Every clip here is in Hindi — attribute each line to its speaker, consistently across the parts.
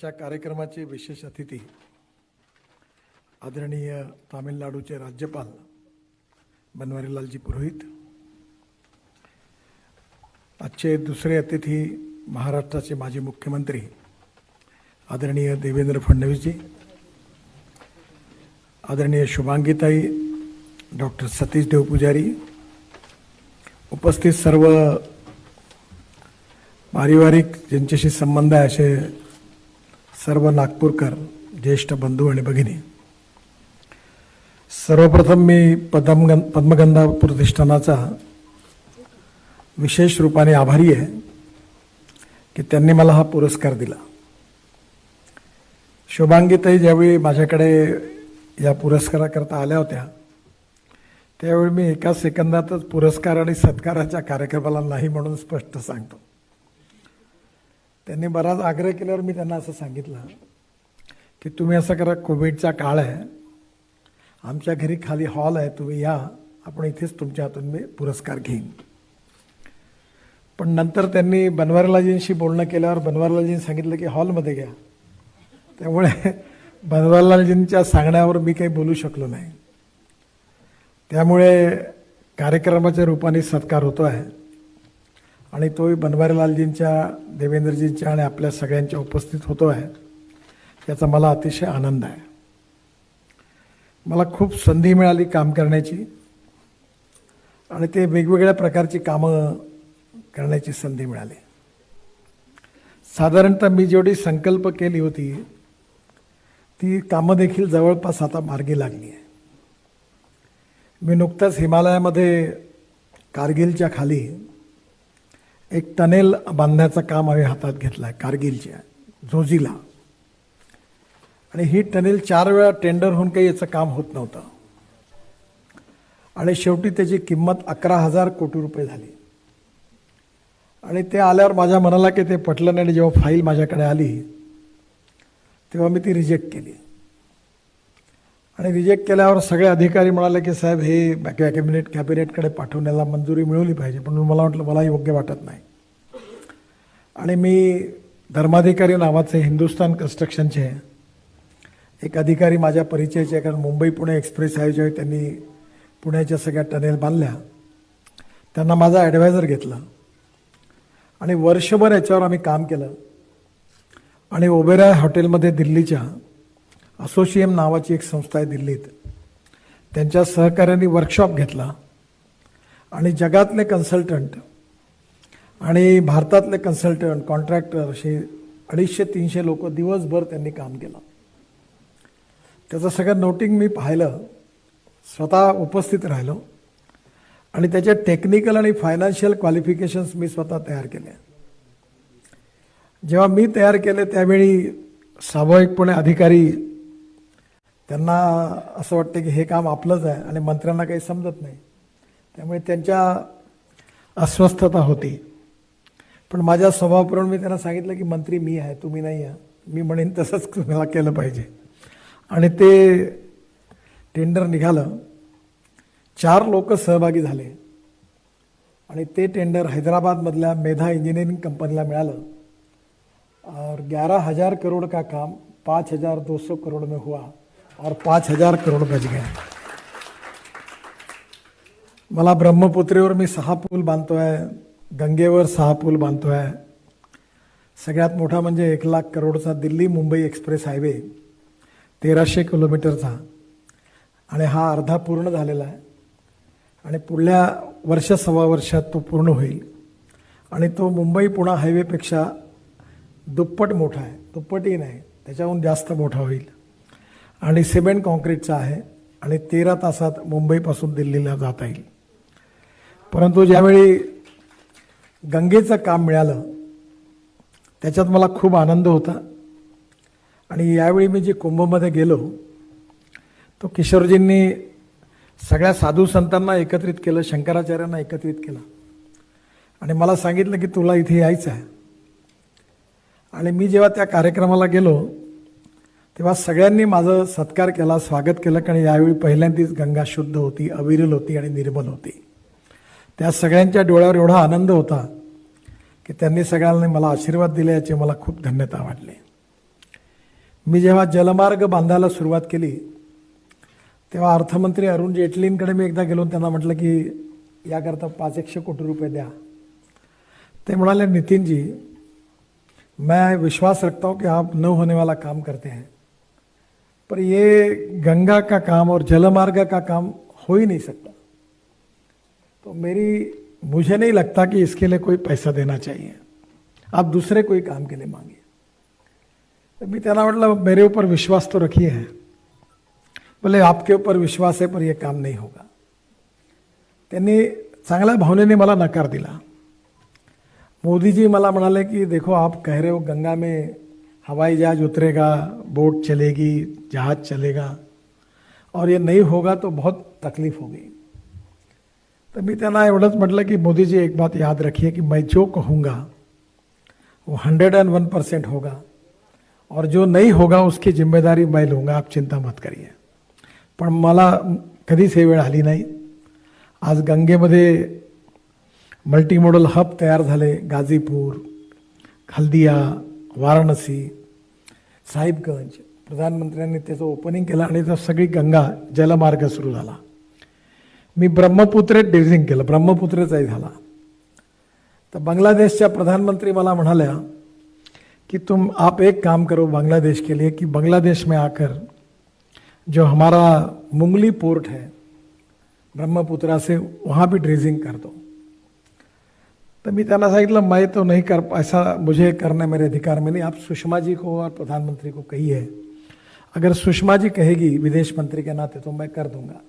Speaker 1: आजच्या कार्यक्रमाचे विशेष अतिथी आदरणीय तामिळनाडूचे राज्यपाल बनवारीलालजी पुरोहित, आजचे दुसरे अतिथी महाराष्ट्राचे माजी मुख्यमंत्री आदरणीय देवेंद्र फडणवीसजी, आदरणीय शुभांगीताई डॉक्टर सतीश देवपुजारी, उपस्थित सर्व पारिवारिक ज्यांच्याशी संबंध आहे असे सर्व नागपूरकर, ज्येष्ठ बंधू आणि भगिनी, सर्वप्रथम मी पद्मगंधा प्रतिष्ठानाचा विशेष रूपाने आभारी आहे की त्यांनी मला हा पुरस्कार दिला. शुभांगीताई ज्यावेळी माझ्याकडे या पुरस्काराकरता आल्या होत्या त्यावेळी मी एका सेकंदातच पुरस्कार आणि सत्काराच्या कार्यक्रमाला नाही म्हणून स्पष्ट सांगतो. त्यांनी बराच आग्रह केल्यावर मी त्यांना असं सांगितलं की तुम्ही असं करा, कोविडचा काळ आहे, आमच्या घरी खाली हॉल आहे, तुम्ही या, आपण इथेच तुमच्या हातून मी पुरस्कार घेईन. पण नंतर त्यांनी बनवारीलालजींशी बोलणं केल्यावर बनवारीलालजींनी सांगितलं की हॉलमध्ये घ्या. त्यामुळे बनवारीलालजींच्या सांगण्यावर मी काही बोलू शकलो नाही. त्यामुळे कार्यक्रमाच्या रूपाने सत्कार होतो आहे आणि तोही बनवारीलालजींच्या, देवेंद्रजींच्या आणि आपल्या सगळ्यांच्या उपस्थित होतो आहे, याचा मला अतिशय आनंद आहे. मला खूप संधी मिळाली काम करण्याची आणि ते वेगवेगळ्या प्रकारची कामं करण्याची संधी मिळाली. साधारणतः मी जेवढी संकल्प केली होती ती कामं देखील जवळपास आता मार्गी लागली आहे. मी नुकताच हिमालयामध्ये कारगिलच्या खाली एक टनेल बांधण्याचं काम आम्ही हातात घेतलं आहे, कारगिलच्या झोजिला. आणि ही टनेल 4 वेळा टेंडर होऊन काही याचं काम होत नव्हतं आणि शेवटी त्याची किंमत 11,000 कोटी रुपये झाली. आणि ते आल्यावर माझ्या मनाला की ते पटलं नाही. जेव्हा फाईल माझ्याकडे आली तेव्हा मी ती रिजेक्ट केली. आणि रिजेक्ट केल्यावर सगळे अधिकारी म्हणाले की साहेब हे कॅबिनेटकडे पाठवण्याला मंजुरी मिळवली पाहिजे. पण मला वाटलं मला योग्य वाटत नाही. आणि मी धर्माधिकारी नावाचे हिंदुस्तान कन्स्ट्रक्शनचे एक अधिकारी माझ्या परिचयाचे, कारण मुंबई पुणे एक्सप्रेस हायवे त्यांनी पुण्याच्या सगळ्या टनेल बांधल्या, त्यांना माझा ॲडवायझर घेतला आणि वर्षभर याच्यावर आम्ही काम केलं. आणि ओबेरॉय हॉटेलमध्ये दिल्लीच्या असोसिएम नावाची एक संस्था आहे दिल्लीत, त्यांच्या सहकार्याने वर्कशॉप घेतला आणि जगातले कन्सल्टंट आणि भारतातले कन्सल्टंट, कॉन्ट्रॅक्टर असे 250-300 लोक दिवसभर त्यांनी काम केलं. त्याचं सगळं नोटिंग मी पाहिलं, स्वतः उपस्थित राहिलो आणि त्याचे टेक्निकल आणि फायनान्शियल क्वालिफिकेशन्स मी स्वतः तयार केले. जेव्हा मी तयार केले त्यावेळी स्वाभाविकपणे अधिकारी, त्यांना असं वाटतं की हे काम आपलंच आहे आणि मंत्र्यांना काही समजत नाही, त्यामुळे त्यांच्या अस्वस्थता होती. पण माझ्या स्वभावाप्रमाणे मी त्यांना सांगितलं की मंत्री मी आहे, तुम्ही नाही आहे, मी म्हणेन तसंच तुम्हाला केलं पाहिजे. आणि ते टेंडर निघालं, 4 लोक सहभागी झाले आणि ते टेंडर हैदराबादमधल्या मेधा इंजिनिअरिंग कंपनीला मिळालं. और 11,000 करोड़ का काम 5,200 करोड़ में हुआ और 5,000 करोड़ बच गए. मला ब्रह्मपुत्रेवर मी 6 पूल बांधतोय, गंगेवर 6 पूल बांधतोय. सगळ्यात मोठा म्हणजे 1 लाख करोडचा दिल्ली मुंबई एक्सप्रेस हायवे 1300 किलोमीटरचा, आणि हा अर्धा पूर्ण झालेला आहे आणि पुढल्या वर्ष सव्वा वर्षात तो पूर्ण होईल. आणि तो मुंबई पुणा हायवेपेक्षा दुप्पट मोठा आहे, दुप्पटही नाही, त्याच्याहून जास्त मोठा होईल. आणि सिमेंट कॉन्क्रीटचा आहे आणि 13 तासात मुंबईपासून दिल्लीला जाता येईल. परंतु ज्यावेळी गंगेचं काम मिळालं त्याच्यात मला खूप आनंद होता. आणि यावेळी मी जे कुंभमध्ये गेलो तो किशोरजींनी सगळ्या साधू संतांना एकत्रित केलं, शंकराचार्यांना एकत्रित केलं आणि मला सांगितलं की तुला इथे यायचं आहे. आणि मी जेव्हा त्या कार्यक्रमाला गेलो तेव्हा सगळ्यांनी माझं सत्कार केला, स्वागत केलं. कारण यावेळी पहिल्यांदाच गंगा शुद्ध होती, अविरल होती आणि निर्मल होती. त्या सगळ्यांच्या डोळ्यावर एवढा आनंद होता की त्यांनी सगळ्यांनी मला आशीर्वाद दिले, याची मला खूप धन्यता वाटली. मी जेव्हा जलमार्ग बांधायला सुरुवात केली तेव्हा अर्थमंत्री अरुण जेटलींकडे मी एकदा गेलो, त्यांना म्हटलं की याकरता 500 कोटी रुपये द्या. ते म्हणाले, नितिन जी मैं विश्वास रखता हूँ कि आप न होने वाला काम करते हैं, पर ये गंगा का काम और जलमार्ग का काम हो ही नहीं सकता, तो मुझे नहीं लगता कि इसके लिए कोई पैसा देना चाहिए, आप दूसरे कोई काम के लिए मांगिए. तो मी त्यांना म्हटलं, मेरे ऊपर विश्वास तो रखिए है. बोले आपके ऊपर विश्वास है पर यह काम नहीं होगा. त्यांनी चांगल्या भावनेने मला नकार दिला. मोदी जी मला म्हणाले कि देखो आप कह रहे हो गंगा में हवाई जहाज उतरेगा, बोट चलेगी, जहाज चलेगा, और ये नहीं होगा तो बहुत तकलीफ होगी. तो मी त्यांना एवढंच म्हटलं की मोदी जी एक बात याद रखिए कि मैं जो कहूँगा वो 101% होगा, और जो नहीं होगा उसकी जिम्मेदारी मैं लूँगा, आप चिंता मत करिए. पण मला कधीच हे वेळ आली नाही. आज गंगेमध्ये मल्टीमोडल हब तयार झाले. गाजीपूर, हल्दिया, वाराणसी, साहिबगंज, प्रधानमंत्र्यांनी त्याचं ओपनिंग केलं आणि तर सगळी गंगा जलमार्ग सुरू झाला. मी ब्रह्मपुत्रेत ड्रेजिंग केलं, ब्रह्मपुत्रेचाही झाला. तर बांग्लादेशच्या प्रधानमंत्री मला म्हणाल्या कि आप एक काम करो बांग्लादेश के लिए कि बांग्लादेश में आकर जो हमारा मुंगली पोर्ट है ब्रह्मपुत्रा से वहाँ भी ड्रेजिंग कर दो. तो मैं त्यांना सांगितलं, मैं तो नहीं कर, ऐसा मुझे करना मेरे अधिकार में नहीं, आप सुषमा जी को और प्रधानमंत्री को कहिए. अगर सुषमा जी कहेगी विदेश मंत्री के नाते तो मैं कर दूंगा.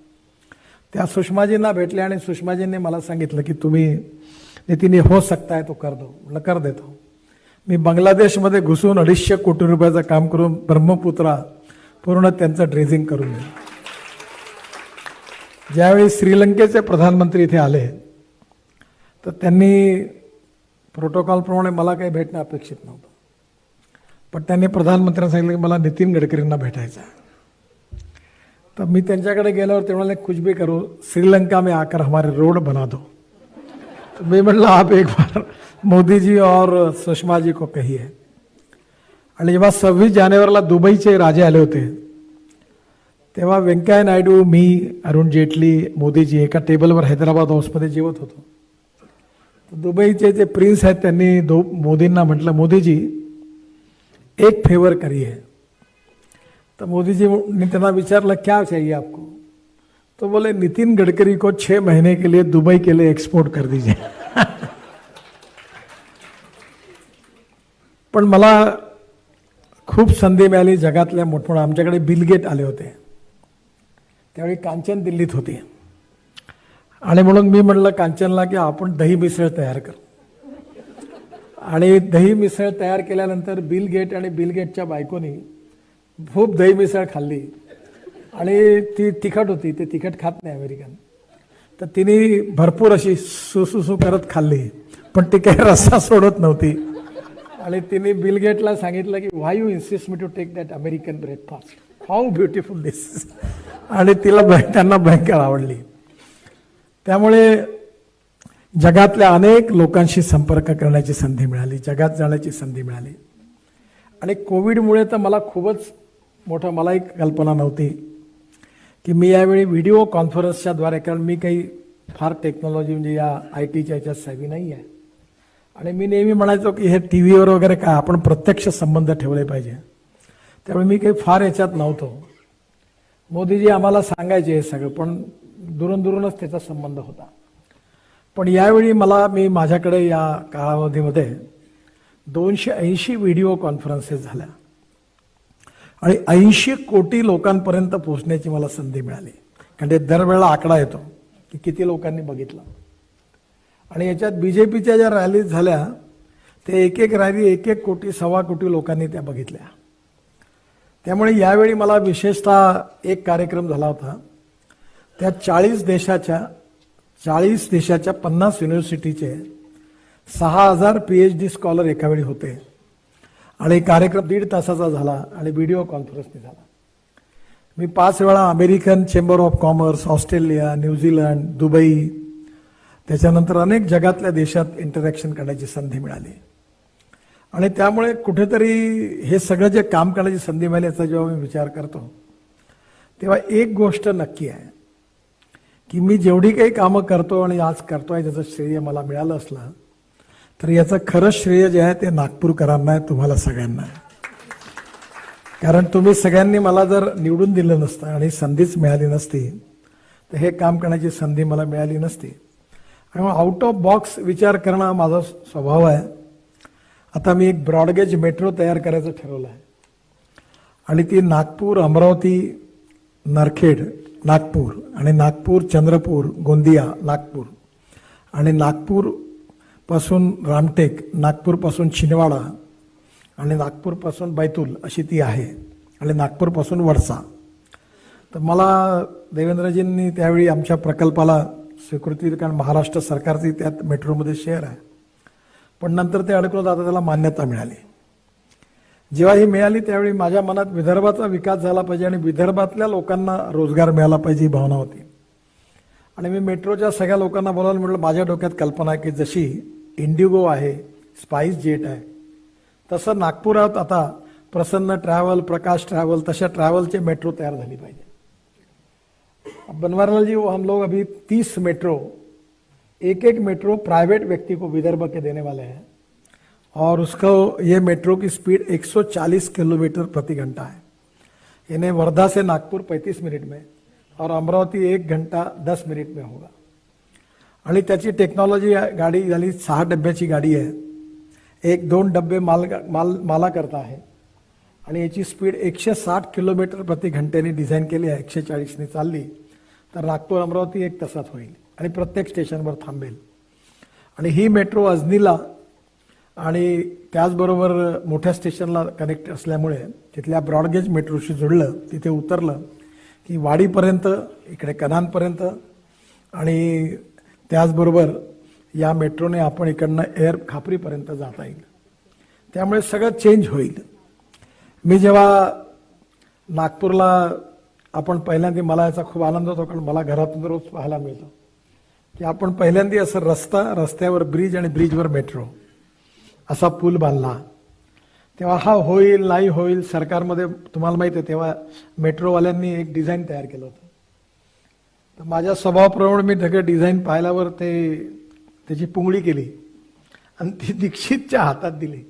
Speaker 1: त्या सुषमाजींना भेटले आणि सुषमाजींनी मला सांगितलं की तुम्ही नितीन हो सकता है तो कर दो. म्हटलं कर देतो. मी बांगलादेशमध्ये घुसून 250 कोटी रुपयाचं काम करून ब्रह्मपुत्रा पूर्ण त्यांचं ड्रेजिंग करून दिलं. ज्यावेळी श्रीलंकेचे प्रधानमंत्री इथे आले तर त्यांनी प्रोटोकॉलप्रमाणे मला काही भेटणं अपेक्षित नव्हतं, पण त्यांनी प्रधानमंत्र्यांना सांगितलं की मला नितीन गडकरींना भेटायचं आहे. तर मी त्यांच्याकडे गेल्यावर ते म्हणाले, कुछ भी करो श्रीलंका में आकर हमारे रोड बना दो. तो मैं म्हटलं आप एक बार मोदी जी और सुषमा जी को कहिए. आणि जेव्हा 26 जानेवारीला दुबईचे राजे आले होते तेव्हा व्यंकय्या नायडू, मी, अरुण जेटली, मोदीजी एका टेबलवर हैदराबाद हाऊसमध्ये जेवत होतो. दुबईचे जे प्रिन्स आहेत त्यांनी मोदींना म्हटलं, मोदीजी एक फेवर करिए. तो मोदीजी ने त्यांना विचारलं, क्या चाहिए आपको? तो बोले, नितिन गडकरी को 6 महीने के लिए दुबई के लिए एक्सपोर्ट कर दीजिए. पण मला खूप संधी मिळाली जगातल्या मोठमोठ्या. आमच्याकडे बिल गेट आले होते, त्यावेळी कांचन दिल्लीत होती, आणि म्हणून मी म्हटलं कांचनला की आपण दही मिसळ तयार कर. आणि दही मिसळ तयार केल्यानंतर बिल गेट आणि बिल गेटच्या बायकोनी खूप दही मिसळ खाल्ली, आणि ती तिखट होती, ते तिखट खात नाही अमेरिकन. तर तिने भरपूर अशी सुसुसू करत खाल्ली, पण ती काही रस्सा सोडत नव्हती. आणि तिने बिल गेटला सांगितलं की why you insist me to take that American breakfast, how beautiful this. आणि त्यांना भयंकर आवडली. त्यामुळे जगातल्या अनेक लोकांशी संपर्क करण्याची संधी मिळाली, जगात जाण्याची संधी मिळाली. आणि कोविडमुळे तर मला खूपच मोठं, मला एक कल्पना नव्हती की मी यावेळी व्हिडिओ कॉन्फरन्सच्या द्वारे, कारण मी काही फार टेक्नॉलॉजी म्हणजे या IT च्या याच्यात सेवी नाही आहे, आणि मी नेहमी म्हणायचो की हे टीव्हीवर वगैरे काय, आपण प्रत्यक्ष संबंध ठेवले पाहिजे. त्यामुळे मी काही फार याच्यात नव्हतो. मोदीजी आम्हाला सांगायचे हे सगळं, पण दुरून दुरूनच त्याचा संबंध होता. पण यावेळी मी माझ्याकडे या कालावधीमध्ये 280 व्हिडिओ कॉन्फरन्सेस झाल्या आणि 80 कोटी लोकांपर्यंत पोहोचण्याची मला संधी मिळाली. कारण ते दरवेळेला आकडा येतो की किती लोकांनी बघितलं. आणि याच्यात BJPच्या ज्या रॅलीज झाल्या ते एक रॅली 1 कोटी 1.25 कोटी लोकांनी त्या बघितल्या. त्यामुळे यावेळी मला विशेषतः एक कार्यक्रम झाला होता, त्या 40 देशाच्या 50 युनिव्हर्सिटीचे 6000 PhD स्कॉलर एकावेळी होते. आणि कार्यक्रम 1.5 तासाचा झाला आणि व्हिडिओ कॉन्फरन्सने झाला. मी 5 वेळा American chamber of commerce, Australia, New Zealand, Dubai, त्याच्यानंतर अनेक जगातल्या देशात इंटरॅक्शन करण्याची संधी मिळाली. आणि त्यामुळे कुठेतरी हे सगळं जे काम करण्याची संधी मिळाली याचा जेव्हा मी विचार करतो तेव्हा एक गोष्ट नक्की आहे की मी जेवढी काही कामं करतो आणि आज करतोय त्याचं श्रेय मला मिळालं असलं तर याचं खरं श्रेय जे आहे ते नागपूरकरांना आहे, तुम्हाला सगळ्यांना आहे. कारण तुम्ही सगळ्यांनी मला जर निवडून दिलं नसतं आणि संधीच मिळाली नसती तर हे काम करण्याची संधी मला मिळाली नसती. आणि आउट ऑफ बॉक्स विचार करणं माझा स्वभाव आहे. आता मी एक ब्रॉडगेज मेट्रो तयार करायचं ठरवलं आहे आणि ती नागपूर, अमरावती, नरखेड, नागपूर आणि नागपूर, चंद्रपूर, गोंदिया, नागपूर आणि नागपूरपासून रामटेक, नागपूरपासून छिंदवाडा आणि नागपूरपासून बैतूल अशी ती आहे आणि नागपूरपासून वडसा. तर मला देवेंद्रजींनी त्यावेळी आमच्या प्रकल्पाला स्वीकृती दिली, कारण महाराष्ट्र सरकारची त्यात मेट्रोमध्ये शेअर आहे. पण नंतर ते अडकलं, आता त्याला मान्यता मिळाली. जेव्हा ही मिळाली त्यावेळी माझ्या मनात विदर्भाचा विकास झाला पाहिजे आणि विदर्भातल्या लोकांना रोजगार मिळाला पाहिजे ही भावना होती. आणि मी मेट्रोच्या सगळ्या लोकांना बोलावलं, म्हटलं माझ्या डोक्यात कल्पना आहे की जशी इंडिगो आहे, स्पाइस जेट आहे, तसं नागपुरात आता प्रसन्न ट्रॅव्हल, प्रकाश ट्रॅव्हल, तशा ट्रॅव्हलचे मेट्रो तयार झाली पाहिजे. बनवारीलाल जी, हम लोग अभी 30 मेट्रो, एक मेट्रो प्राइवेट व्यक्ति को विदर्भ के देने वाले हैं और उसको ये मेट्रो की स्पीड 140 किलोमीटर प्रति घंटा है. यानी वर्धा से नागपुर 35 मिनट में और अमरावती 1 घंटा 10 मिनट में होगा. आणि त्याची टेक्नॉलॉजी गाडी झाली 6 डब्याची गाडी आहे. 1-2 डब्बे माला करता आहे आणि याची स्पीड 160 किलोमीटर प्रति घंट्याने डिझाईन केली आहे. 140ने चालली तर नागपूर अमरावती 1 तासात होईल आणि प्रत्येक स्टेशनवर थांबेल. आणि ही मेट्रो अजनीला आणि त्याचबरोबर मोठ्या स्टेशनला कनेक्ट असल्यामुळे तिथल्या ब्रॉडगेज मेट्रोशी जोडलं, तिथे उतरलं की वाडीपर्यंत, इकडे कन्हानपर्यंत आणि त्याचबरोबर या मेट्रोने आपण इकडनं एअर खापरीपर्यंत जाता येईल. त्यामुळे सगळं चेंज होईल. मी जेव्हा नागपूरला आपण पहिल्यांदा, मला याचा खूप आनंद होतो कारण मला घरातून रोज पाहायला मिळतं की आपण पहिल्यांदा असं रस्त्यावर ब्रिज आणि ब्रिजवर मेट्रो असा पूल बांधला. तेव्हा हा होईल नाही होईल, सरकारमध्ये तुम्हाला माहिती आहे तेव्हा मेट्रोवाल्यांनी एक डिझाईन तयार केलं होतं. तर माझ्या स्वभावाप्रमाणे मी सगळं डिझाईन पाहिल्यावर त्याची पुंगळी केली आणि ती दीक्षितच्या हातात दिली.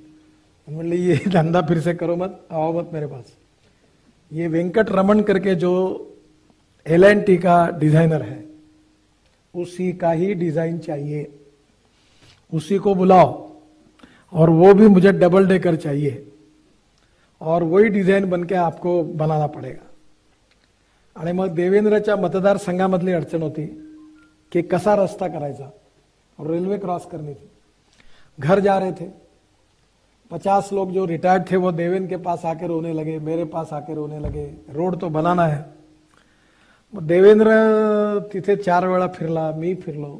Speaker 1: म्हणलं ये धंदा फिर से करो मत, आओ मत मेरे पास. ये वेंकट रमन करके जो L&T का डिजाइनर है, उसी का ही डिजाइन चाहिए, उसी को बुलाओ और वो भी मुझे डबल डेकर चाहिए और वही डिझाईन बनके आपको बनाना पडेगा. आणि मग देवेंद्रच्या मतदारसंघामधली अडचण होती की कसा रस्ता करायचा, रेलवे क्रॉस करनी थी, घर जा रहे थे. 50 लोग जो रिटायर्ड थे वो देवेंद्र के पास आकर रोने लगे, मेरे पास आकर रोने लगे, रोड तो बनाना है. मग देवेंद्र तिथे 4 वेळा फिरला, मी फिरलो,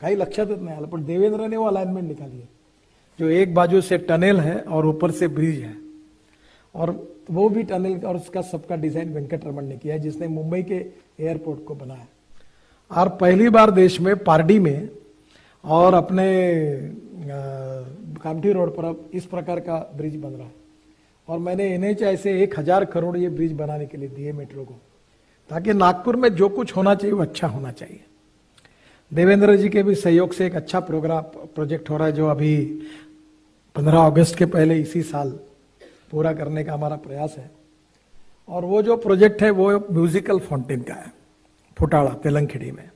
Speaker 1: काही लक्षातच नाही आलं. पण देवेंद्र ने वो अलाइनमेंट निकाली है जो एक बाजू से टनल है और ऊपर से ब्रिज है, और वो भी टनल और उसका सबका डिजाइन वेंकट रमन ने किया है, जिसने मुंबई के एयरपोर्ट को बनाया. और पहली बार देश में पारडी में और अपने कामठी रोड पर अब इस प्रकार का ब्रिज बन रहा है. और मैंने NHAI से 1000 करोड़ ये ब्रिज बनाने के लिए दिए मेट्रो को, ताकि नागपुर में जो कुछ होना चाहिए वो अच्छा होना चाहिए. देवेंद्र जी के भी सहयोग से एक अच्छा प्रोजेक्ट हो रहा है जो अभी 15 अगस्त के पहले इसी साल पूरा करने का हमारा प्रयास है. और वो जो प्रोजेक्ट है वो म्यूजिकल फाउंटेन का है, फुटाड़ा तेलंगखेड़ी में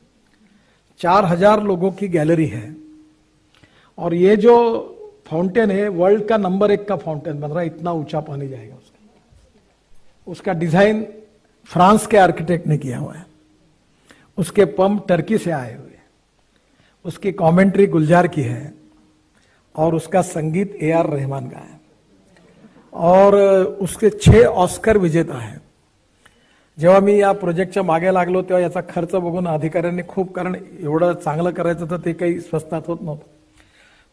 Speaker 1: 4000 लोगों की गैलरी है. और ये जो फाउंटेन है वर्ल्ड का नंबर 1 का फाउंटेन बन रहा है, इतना ऊंचा पानी जाएगा उसका डिजाइन फ्रांस के आर्किटेक्ट ने किया हुआ है. उसके पंप टर्की से आए हुए, उसकी कमेंट्री गुलजार की है और उसका संगीत AR रहमान का है. और उसके 6 ऑस्कर विजेता है. जेव्हा मी या प्रोजेक्टच्या मागे लागलो तेव्हा याचा खर्च बघून अधिकाऱ्यांनी खूप, कारण एवढं चांगलं करायचं तर ते काही स्वस्तात होत नव्हतं.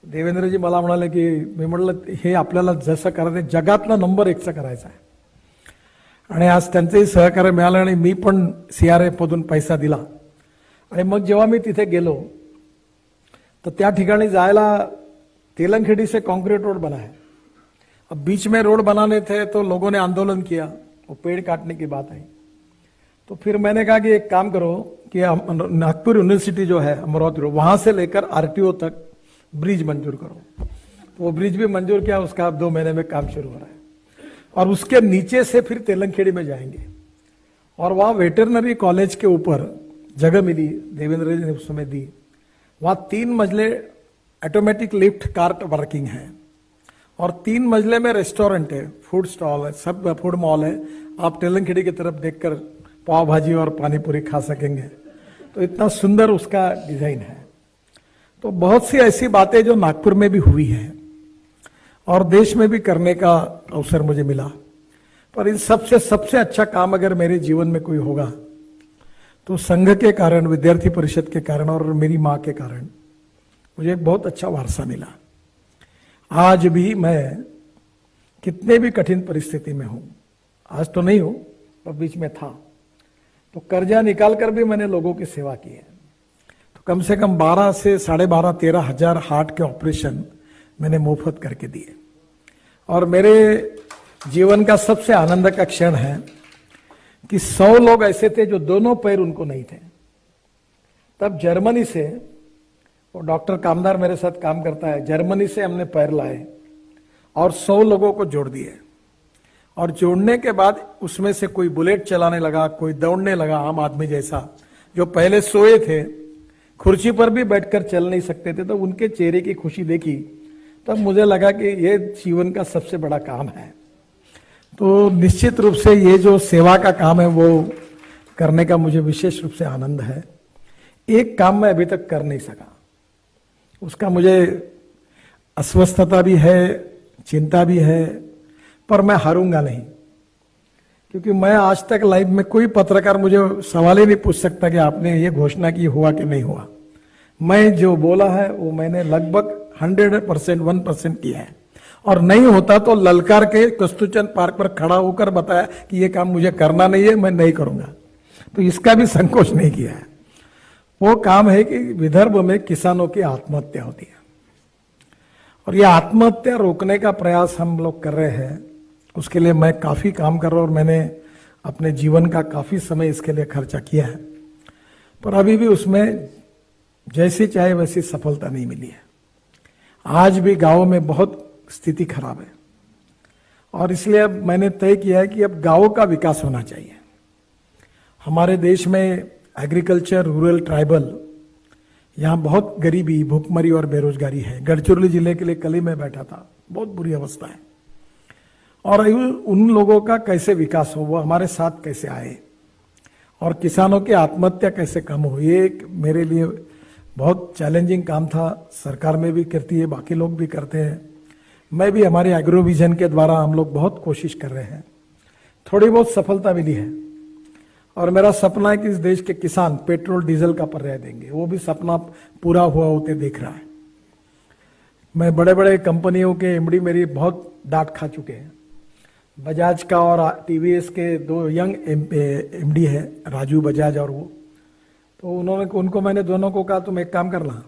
Speaker 1: देवेंद्रजी मला म्हणाले की, मी म्हटलं हे आपल्याला जसं करायचं जगातला नंबर 1चा करायचा आहे. आणि आज त्यांचंही सहकार्य मिळालं आणि मी पण CRF मधून पैसा दिला. आणि मग जेव्हा मी तिथे गेलो तर त्या ठिकाणी जायला तेलंगखेडी से कॉन्क्रीट रोड बना है अब बीच में रोड बनाने थे तो लोगों ने आंदोलन किया, वो पेड़ काटने की बात आई। तो फिर मैंने कहा कि एक काम करो कि नागपुर यूनिवर्सिटी जो है अमरावती रोड, वहां से लेकर आरटीओ तक ब्रिज मंजूर करो। तो वो ब्रिज भी मंजूर किया, उसका अब 2 महीने में काम शुरू हो रहा है। और उसके नीचे से फिर तेलंगखेड़ी में जाएंगे और वहां वेटरनरी कॉलेज के ऊपर जगह मिली, देवेंद्र जी ने उस समय दी। वहां 3 मंजिले ऑटोमेटिक लिफ्ट कार्ट वर्किंग है और 3 मंजिले में रेस्टोरेंट है, फूड स्टॉल है, सब फूड मॉल है। आप तेलंगखेड़ी की तरफ देखकर पाव भाजी और पानी पूरी खा सकेंगे। तो इतना सुंदर उसका डिजाइन है। तो बहुत सी ऐसी बातें जो नागपुर में भी हुई है और देश में भी करने का अवसर मुझे मिला। पर इन सबसे अच्छा काम अगर मेरे जीवन में कोई होगा तो संघ के कारण, विद्यार्थी परिषद के कारण और मेरी मां के कारण मुझे एक बहुत अच्छा वारसा मिला। आज भी मैं कितने भी कठिन परिस्थिति में हूं, आज तो नहीं हूं पर बीच में था, तो कर्जा निकाल कर भी मैंने लोगों की सेवा की है। तो कम से कम 12 से 12.5-13 हजार हार्ट के ऑपरेशन मैंने मुफ्त करके दिए। और मेरे जीवन का सबसे आनंद का क्षण है कि 100 लोग ऐसे थे जो दोनों पैर उनको नहीं थे। तब जर्मनी से, वो डॉक्टर कामदार मेरे साथ काम करता है, जर्मनी से हमने पैर लाए और 100 लोगों को जोड़ दिए। और जोड़ने के बाद उसमें से कोई बुलेट चलाने लगा, कोई दौड़ने लगा आम आदमी जैसा। जो पहले सोए थे, कुर्सी पर भी बैठकर चल नहीं सकते थे, तो उनके चेहरे की खुशी देखी तब मुझे लगा कि ये जीवन का सबसे बड़ा काम है। तो निश्चित रूप से ये जो सेवा का काम है वो करने का मुझे विशेष रूप से आनंद है। एक काम मैं अभी तक कर नहीं सका, उसका मुझे अस्वस्थता भी है, चिंता भी है, पर मैं हारूंगा नहीं। क्योंकि मैं आज तक लाइफ में कोई पत्रकार मुझे सवाल ही नहीं पूछ सकता कि आपने ये घोषणा की, हुआ कि नहीं हुआ। मैं जो बोला है वो मैंने लगभग 100%, 1% किया है। और नहीं होता तो ललकार के कस्तूरचंद पार्क पर खड़ा होकर बताया कि ये काम मुझे करना नहीं है, मैं नहीं करूंगा। तो इसका भी संकोच नहीं किया है। वो काम है कि विदर्भ में किसानों की आत्महत्या होती है और ये आत्महत्या रोकने का प्रयास हम लोग कर रहे हैं। उसके लिए मैं काफी काम कर रहा हूं और मैंने अपने जीवन का काफी समय इसके लिए खर्चा किया है, पर अभी भी उसमें जैसी चाहे वैसी सफलता नहीं मिली है। आज भी गांव में बहुत स्थिति खराब है और इसलिए अब मैंने तय किया है कि अब गांवों का विकास होना चाहिए। हमारे देश में एग्रीकल्चर, रूरल, ट्राइबल, यहां बहुत गरीबी, भूखमरी और बेरोजगारी है। गढ़चिरौली जिले के लिए कल ही मैं बैठा था, बहुत बुरी अवस्था है। और उन लोगों का कैसे विकास हो, वो हमारे साथ कैसे आए और किसानों की आत्महत्या कैसे कम हो, ये एक मेरे लिए बहुत चैलेंजिंग काम था। सरकार में भी करती है, बाकी लोग भी करते हैं, मैं भी हमारे एग्रो विजन के द्वारा हम लोग बहुत कोशिश कर रहे हैं। थोड़ी बहुत सफलता मिली है और मेरा सपना है कि इस देश के किसान पेट्रोल डीजल का पर्याय देंगे। वो भी सपना पूरा हुआ होते देख रहा है। मैं बड़े बड़े कंपनियों के एमडी मेरी बहुत डांट खा चुके हैं। बजाज का और टीवीएस के 2 यंग एमडी है, राजू बजाज और वो, तो उनको मैंने दोनों को कहा तुम एक काम करना,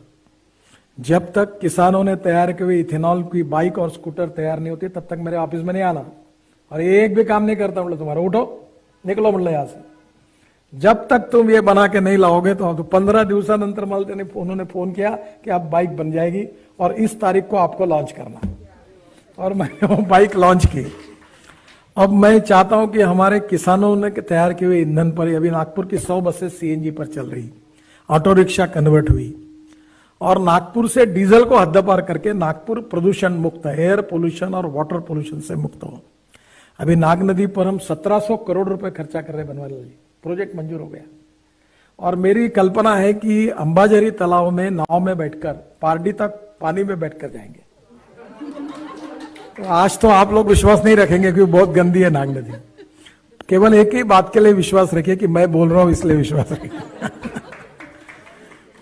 Speaker 1: जब तक किसानों ने तैयार की हुई इथेनॉल की बाइक और स्कूटर तैयार नहीं होती तब तक मेरे ऑफिस में नहीं आना और एक भी काम नहीं करता मतलब तुम्हारा, उठो निकलो मतलब यहां से। जब तक तुम ये बना के नहीं लाओगे तो 15 दिवसानंतर मला उन्होंने फोन किया कि आप बाइक बन जाएगी और इस तारीख को आपको लॉन्च करना, और मैंने वो बाइक लॉन्च की। अब मैं चाहता हूं कि हमारे किसानों ने तैयार किए हुए ईंधन पर, अभी नागपुर की 100 बसें सीएनजी पर चल रही, ऑटो रिक्शा कन्वर्ट हुई और नागपुर से डीजल को हद्दपार करके नागपुर प्रदूषण मुक्त, एयर पोल्यूशन और वाटर पोल्यूशन से मुक्त हो। अभी नाग नदी पर हम 1700 करोड़ रुपए खर्चा कर रहे बनवाने वाले, प्रोजेक्ट मंजूर हो गया। और मेरी कल्पना है कि अंबाझरी तालाब में नाव में बैठकर पारडी तक पानी में बैठकर जाएंगे। तो आज तो आप लोग विश्वास नहीं रखेंगे क्योंकि बहुत गंदी है नाग नदी। केवल एक ही बात के लिए विश्वास रखिए कि मैं बोल रहा हूं इसलिए विश्वास रखिए।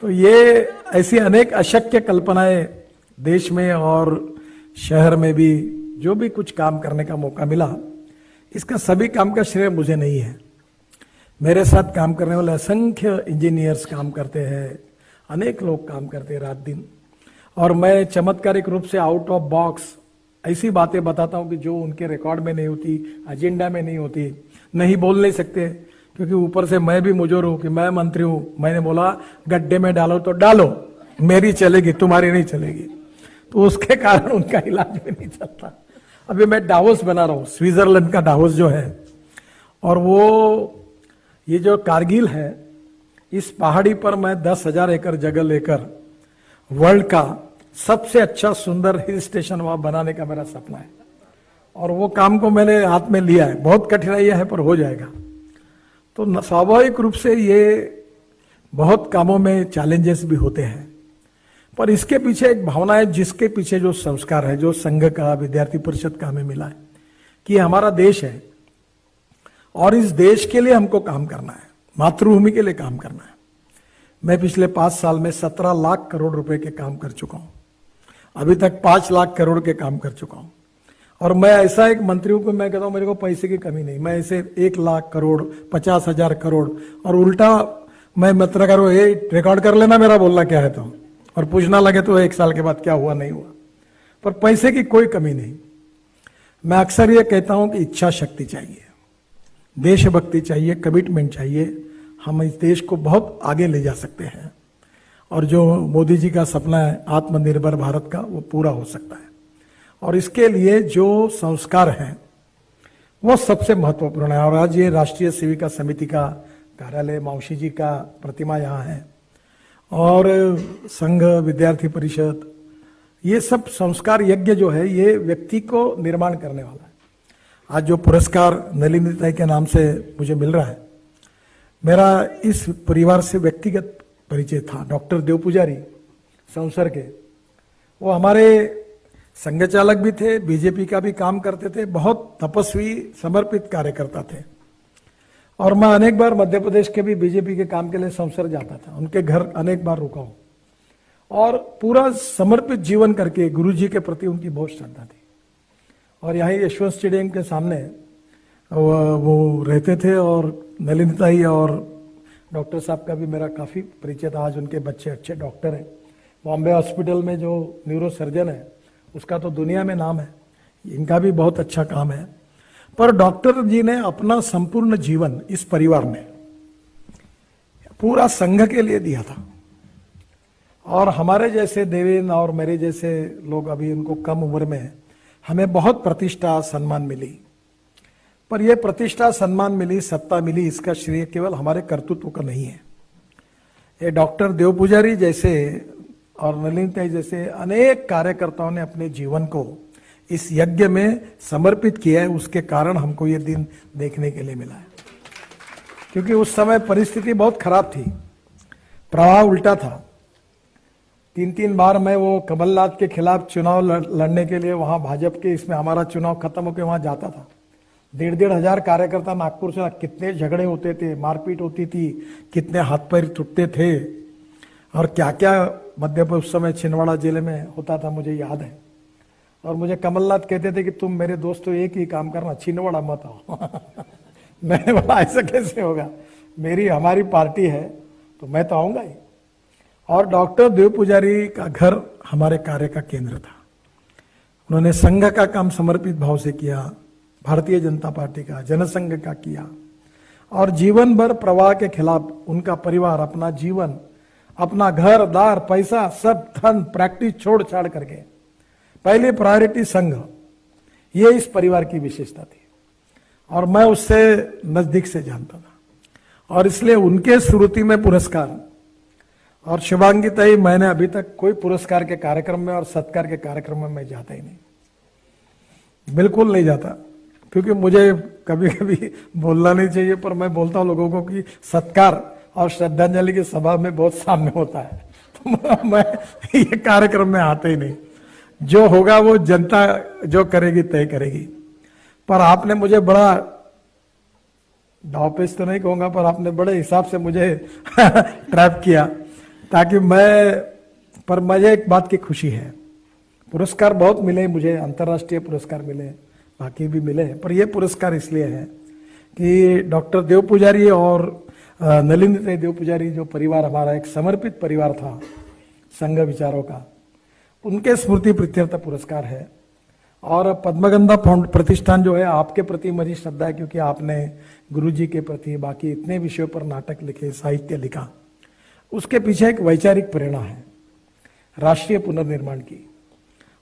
Speaker 1: तो ये ऐसी अनेक अशक्य कल्पनाएं देश में और शहर में भी जो भी कुछ काम करने का मौका मिला, इसका सभी काम का श्रेय मुझे नहीं है। मेरे साथ काम करने वाले असंख्य इंजीनियर्स काम करते हैं, अनेक लोग काम करते हैं रात दिन, और मैं चमत्कारिक रूप से आउट ऑफ बॉक्स ऐसी बातें बताता हूं कि जो उनके रिकॉर्ड में नहीं होती, एजेंडा में नहीं होती, नहीं बोल नहीं सकते, क्योंकि ऊपर से मैं भी मुजोर हूं कि मैं मंत्री हूं। मैंने बोला गड्ढे में डालो तो डालो, मेरी चलेगी, तुम्हारी नहीं चलेगी। तो उसके कारण उनका इलाज भी नहीं चलता। अभी मैं डावोस बना रहा हूं, स्विट्जरलैंड का डावोस जो है, और वो ये जो कारगिल है, इस पहाड़ी पर मैं 10,000 एकड़ जगह लेकर वर्ल्ड का सबसे अच्छा सुंदर हिल स्टेशन वहां बनाने का मेरा सपना है। और वो काम को मैंने हाथ में लिया है। बहुत कठिनाइयां है पर हो जाएगा। तो स्वाभाविक रूप से ये बहुत कामों में चैलेंजेस भी होते हैं, पर इसके पीछे एक भावना है, जिसके पीछे जो संस्कार है, जो संघ का, विद्यार्थी परिषद का हमें मिला है कि हमारा देश है और इस देश के लिए हमको काम करना है, मातृभूमि के लिए काम करना है। मैं पिछले 5 साल में 17 लाख करोड़ रुपए के काम कर चुका हूं। अभी तक 5 लाख करोड़ के काम कर चुका हूं। और मैं ऐसा एक मंत्री हूं कि मैं कहता हूं मेरे को पैसे की कमी नहीं। मैं ऐसे 1 लाख करोड़, 50,000 करोड़, और उल्टा मैं मतलब करो, ये रिकॉर्ड कर लेना मेरा बोलना क्या है तो, और पूछना लगे तो 1 साल के बाद क्या हुआ नहीं हुआ, पर पैसे की कोई कमी नहीं। मैं अक्सर ये कहता हूं कि इच्छा शक्ति चाहिए, देशभक्ति चाहिए, कमिटमेंट चाहिए। हम इस देश को बहुत आगे ले जा सकते हैं, और जो मोदी जी का सपना है आत्मनिर्भर भारत का, वो पूरा हो सकता है। और इसके लिए जो संस्कार हैं वो सबसे महत्वपूर्ण है। और आज ये राष्ट्रीय सेविका समिति का कार्यालय, मौशी जी का प्रतिमा यहाँ है, और संघ, विद्यार्थी परिषद, ये सब संस्कार यज्ञ जो है, ये व्यक्ति को निर्माण करने वाला है। आज जो पुरस्कार नलिनी ताई के नाम से मुझे मिल रहा है, मेरा इस परिवार से व्यक्तिगत परिचय था। डॉक्टर देव पुजारी संसर के, वो हमारे संघ चालक भी थे, बीजेपी का भी काम करते थे, बहुत तपस्वी समर्पित कार्यकर्ता थे। और मैं अनेक बार मध्य प्रदेश के भी बीजेपी के काम के लिए संसर जाता था, उनके घर अनेक बार रुका हूं, और पूरा समर्पित जीवन करके गुरु जी के प्रति उनकी बहुत श्रद्धा थी। और यहाँ यशवंत स्टेडियम के सामने वो रहते थे, और नलिनी ताई और डॉक्टर साहब का भी मेरा काफ़ी परिचय था। आज उनके बच्चे अच्छे डॉक्टर हैं। बॉम्बे हॉस्पिटल में जो न्यूरो सर्जन है, उसका तो दुनिया में नाम है, इनका भी बहुत अच्छा काम है। पर डॉक्टर जी ने अपना संपूर्ण जीवन इस परिवार में पूरा संघ के लिए दिया था। और हमारे जैसे देवेंद्र और मेरे जैसे लोग, अभी उनको कम उम्र में, हमें बहुत प्रतिष्ठा सम्मान मिली। पर यह प्रतिष्ठा सम्मान मिली, सत्ता मिली, इसका श्रेय केवल हमारे कर्तृत्व का नहीं है। ये डॉक्टर देव पुजारी जैसे और नलिनी ताई जैसे अनेक कार्यकर्ताओं ने अपने जीवन को इस यज्ञ में समर्पित किया है। उसके कारण हमको ये दिन देखने के लिए मिला है, क्योंकि उस समय परिस्थिति बहुत खराब थी, प्रवाह उल्टा था। 3-3 बार मैं वो कमलनाथ के खिलाफ चुनाव लड़ने के लिए वहां भाजपा के, इसमें हमारा चुनाव खत्म होकर वहां जाता था। 1,500 हजार कार्यकर्ता नागपुर से, कितने झगड़े होते थे, मारपीट होती थी, कितने हाथ पैर टूटते थे, और क्या क्या मध्य प्रदेश उस समय छिंदवाड़ा जिले में होता था, मुझे याद है। और मुझे कमलनाथ कहते थे कि तुम मेरे दोस्त तो एक ही काम करना, छिंदवाड़ा मत आओ। मैंने बोला ऐसा कैसे होगा, हमारी पार्टी है तो मैं तो आऊंगा ही। और डॉक्टर देव पुजारी का घर हमारे कार्य का केंद्र था। उन्होंने संघ का काम समर्पित भाव से किया, भारतीय जनता पार्टी का, जनसंघ का किया, और जीवन भर प्रवाह के खिलाफ उनका परिवार अपना जीवन, अपना घर दार, पैसा, सब धन, प्रैक्टिस छोड़ छाड़ करके पहले प्रायोरिटी संघ, ये इस परिवार की विशेषता थी। और मैं उससे नजदीक से जानता था, और इसलिए उनके स्मृति में पुरस्कार। और शिवांगी ताई, मैंने अभी तक कोई पुरस्कार के कार्यक्रम में और सत्कार के कार्यक्रम में मैं जाता ही नहीं, बिल्कुल नहीं जाता, क्योंकि मुझे कभी कभी बोलना नहीं चाहिए, पर मैं बोलता हूं लोगों को कि सत्कार और श्रद्धांजलि की सभा में बहुत सामने होता है, तो मैं ये कार्यक्रम में आता ही नहीं। जो होगा वो जनता जो करेगी तय करेगी। पर आपने मुझे बड़ा, दावपेच तो नहीं कहूंगा, पर आपने बड़े हिसाब से मुझे ट्रैप किया, ताकि पर मुझे एक बात की खुशी है, पुरस्कार बहुत मिले मुझे, अंतर्राष्ट्रीय पुरस्कार मिले, बाकी भी मिले, पर यह पुरस्कार इसलिए है कि डॉक्टर देव पुजारी और नलिनी ताई देव पुजारी, जो परिवार हमारा एक समर्पित परिवार था संघ विचारों का, उनके स्मृति प्रीत्यर्थ पुरस्कार है। और पद्मगंधा प्रतिष्ठान जो है आपके प्रति मेरी श्रद्धा है, क्योंकि आपने गुरु जी के प्रति बाकी इतने विषयों पर नाटक लिखे, साहित्य लिखा, उसके पीछे एक वैचारिक प्रेरणा है राष्ट्रीय पुनर्निर्माण की।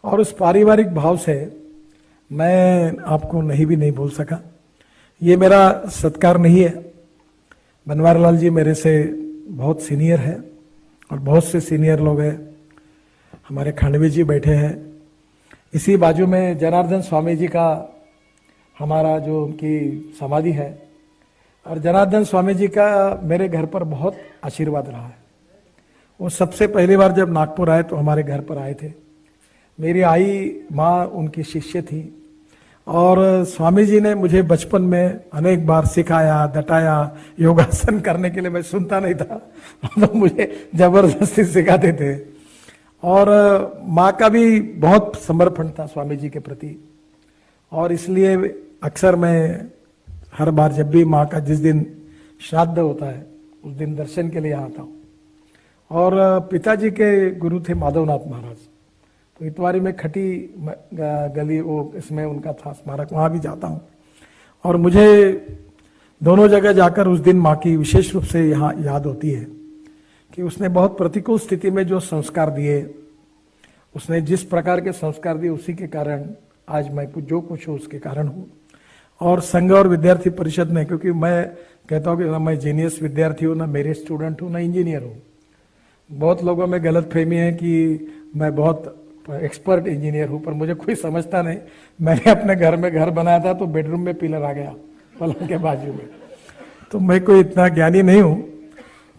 Speaker 1: और उस पारिवारिक भाव से मैं आपको नहीं भी नहीं बोल सका। ये मेरा सत्कार नहीं है। बनवारीलाल जी मेरे से बहुत सीनियर है और बहुत से सीनियर लोग हैं। हमारे खांडवी जी बैठे हैं, इसी बाजू में जनार्दन स्वामी जी का हमारा जो उनकी समाधि है, और जनार्दन स्वामी जी का मेरे घर पर बहुत आशीर्वाद रहा है। वो सबसे पहली बार जब नागपुर आए तो हमारे घर पर आए थे। मेरी आई माँ उनकी शिष्य थी, और स्वामी जी ने मुझे बचपन में अनेक बार सिखाया, डटाया। योगासन करने के लिए मैं सुनता नहीं था तो मुझे जबरदस्ती सिखाते थे। और माँ का भी बहुत समर्पण था स्वामी जी के प्रति, और इसलिए अक्सर मैं हर बार जब भी माँ का जिस दिन श्राद्ध होता है उस दिन दर्शन के लिए आता हूँ। और पिताजी के गुरु थे माधवनाथ महाराज, तो इतवारी में खटी गली वो इसमें उनका था स्मारक, वहाँ भी जाता हूँ। और मुझे दोनों जगह जाकर उस दिन माँ की विशेष रूप से यहाँ याद होती है कि उसने बहुत प्रतिकूल स्थिति में जो संस्कार दिए, उसने जिस प्रकार के संस्कार दिए, उसी के कारण आज मैं जो कुछ हूँ उसके कारण हूँ। और संघ और विद्यार्थी परिषद में, क्योंकि मैं कहता हूँ कि ना मैं जीनियस विद्यार्थी हूँ, ना मेरे स्टूडेंट हूँ, ना इंजीनियर हूँ। बहुत लोगों में गलत फहमी है कि मैं बहुत एक्सपर्ट इंजीनियर हूँ, पर मुझे कोई समझता नहीं। मैंने अपने घर में घर बनाया था तो बेडरूम में पिलर आ गया पलंग के बाजू में, तो मैं कोई इतना ज्ञानी नहीं हूँ,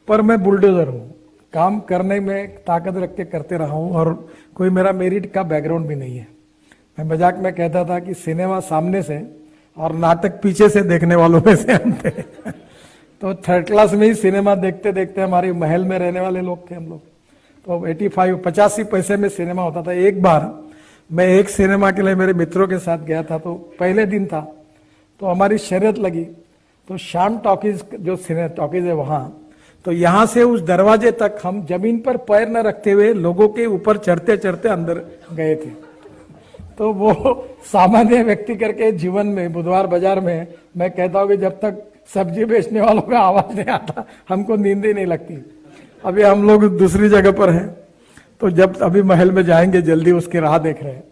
Speaker 1: पर मैं बुलडोजर हूँ। काम करने में ताकत रख के करते रहा हूँ, और कोई मेरा मेरिट का बैकग्राउंड भी नहीं है। मैं मजाक में कहता था कि सिनेमा सामने से और नाटक पीछे से देखने वालों में से हम थे तो थर्ड क्लास में ही सिनेमा देखते देखते हमारे महल में रहने वाले लोग थे हम लोग। तो 85 पैसे में सिनेमा होता था। एक बार मैं एक सिनेमा के लिए मेरे मित्रों के साथ गया था, तो पहले दिन था, तो हमारी शर्यत लगी। तो श्याम टॉकीज जो टॉकीज है वहां, तो यहां से उस दरवाजे तक हम जमीन पर पैर न रखते हुए लोगों के ऊपर चढ़ते चढ़ते अंदर गए थे। तो वो सामान्य व्यक्ति करके जीवन में बुधवार बाजार में मैं कहता हूँ कि जब तक सब्जी बेचने वालों का आवाज नहीं आता हमको नींद ही नहीं लगती। अभी हम लोग दूसरी जगह पर हैं, तो जब अभी महल में जाएंगे जल्दी उसकी राह देख रहे हैं।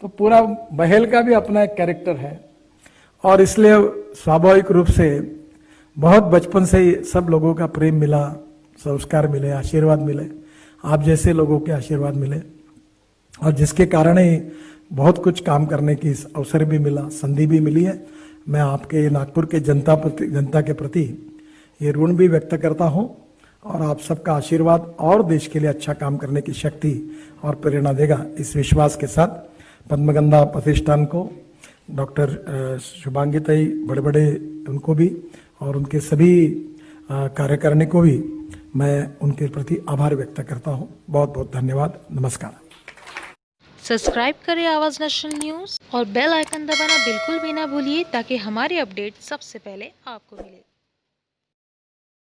Speaker 1: तो पूरा महल का भी अपना एक कैरेक्टर है, और इसलिए स्वाभाविक रूप से बहुत बचपन से ही सब लोगों का प्रेम मिला, संस्कार मिले, आशीर्वाद मिले, आप जैसे लोगों के आशीर्वाद मिले, और जिसके कारण ही बहुत कुछ काम करने की अवसर भी मिला, संधि भी मिली है। मैं आपके नागपुर के जनता के प्रति ये ऋण भी व्यक्त करता हूँ, और आप सबका आशीर्वाद और देश के लिए अच्छा काम करने की शक्ति और प्रेरणा देगा, इस विश्वास के साथ पद्मगंधा प्रतिष्ठान को, डॉक्टर शुभांगिताई बड़े उनको भी, और उनके सभी कार्यकारिणी को भी मैं उनके प्रति आभार व्यक्त करता हूँ। बहुत बहुत धन्यवाद। नमस्कार।
Speaker 2: सब्सक्राइब करें आवाज नेशनल न्यूज़ और बेल आइकन दबाना बिल्कुल भी ना भूलिए, ताकि हमारी अपडेट सबसे पहले आपको मिले।